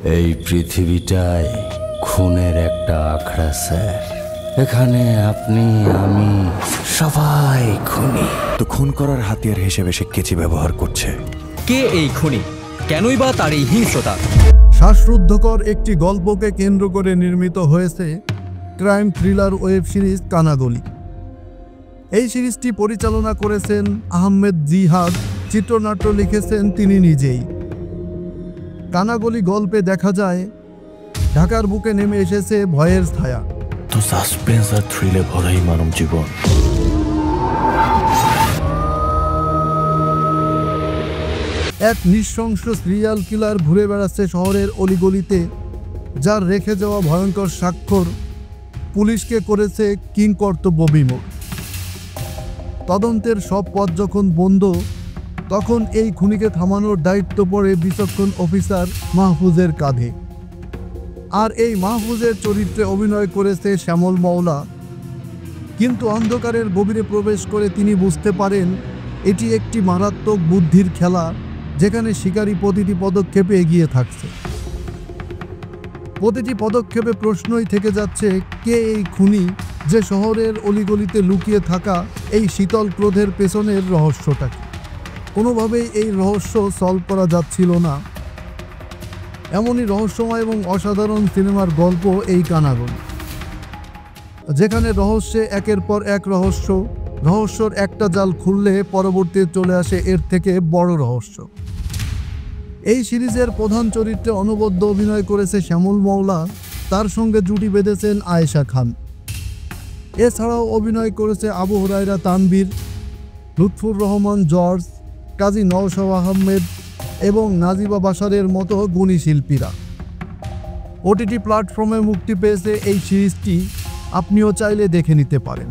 এই পৃথিবীটায় খুনের একটা আখড়া স্যার। এখানে আপনি আমি সবাই খুনি। তো খুন করার হাতিয়ার হিসেবে সে কেচি ব্যবহার করছে। কে এই খুনি? কেনই বা তার এই হিংস্রতা? শ্বাসরুদ্ধকর একটি গল্পকে কেন্দ্র করে নির্মিত হয়েছে ক্রাইম থ্রিলার ওয়েব সিরিজ কানাগলি। এই সিরিজটি পরিচালনা করেছেন আহমেদ জিহাদ, চিত্রনাট্য লিখেছেন তিনি নিজেই। কানাগলি গল্পে দেখা যায় ঢাকার বুকে নেমে এসেছে ভয়ের ছায়া। তো সাসপেন্স আর থ্রিলে ভরাই মানব জীবন। এক নৃশংস সিরিয়াল কিলার ঘুরে বেড়াচ্ছে শহরের অলিগলিতে, যার রেখে যাওয়া ভয়ঙ্কর স্বাক্ষর পুলিশকে করেছে কিংকর্তব্য বিমূঢ়। তদন্তের সব পথ যখন বন্ধ, তখন এই খুনিকে থামানোর দায়িত্ব পড়ে বিচক্ষণ অফিসার মাহফুজের কাঁধে। আর এই মাহফুজের চরিত্রে অভিনয় করেছে শ্যামল মওলা। কিন্তু অন্ধকারের গভীরে প্রবেশ করে তিনি বুঝতে পারেন এটি একটি মারাত্মক বুদ্ধির খেলা, যেখানে শিকারী প্রতিটি পদক্ষেপে এগিয়ে থাকছে। প্রতিটি পদক্ষেপে প্রশ্নই থেকে যাচ্ছে, কে এই খুনি, যে শহরের অলিগলিতে লুকিয়ে থাকা এই শীতল ক্রোধের পেছনের রহস্যটা কি? কোনোভাবেই এই রহস্য সলভ করা যাচ্ছিল না। এমনই রহস্যময় এবং অসাধারণ সিনেমার গল্প এই কানাগলি, যেখানে রহস্যে একের পর এক রহস্যর একটা জাল খুললে পরবর্তীতে চলে আসে এর থেকে বড় রহস্য। এই সিরিজের প্রধান চরিত্রে অনবদ্য অভিনয় করেছে শ্যামল মওলা, তার সঙ্গে জুটি বেঁধেছেন আয়েশা খান। এছাড়াও অভিনয় করেছে আবু হুরায়রা তানভীর, লুৎফুর রহমান জর্জ, কাজী নওশাব আহমেদ এবং নাজিবা বাশারের মতো গুণী শিল্পীরা। ওটিটি প্ল্যাটফর্মে মুক্তি পেয়েছে এই সিরিজটি, আপনিও চাইলে দেখে নিতে পারেন।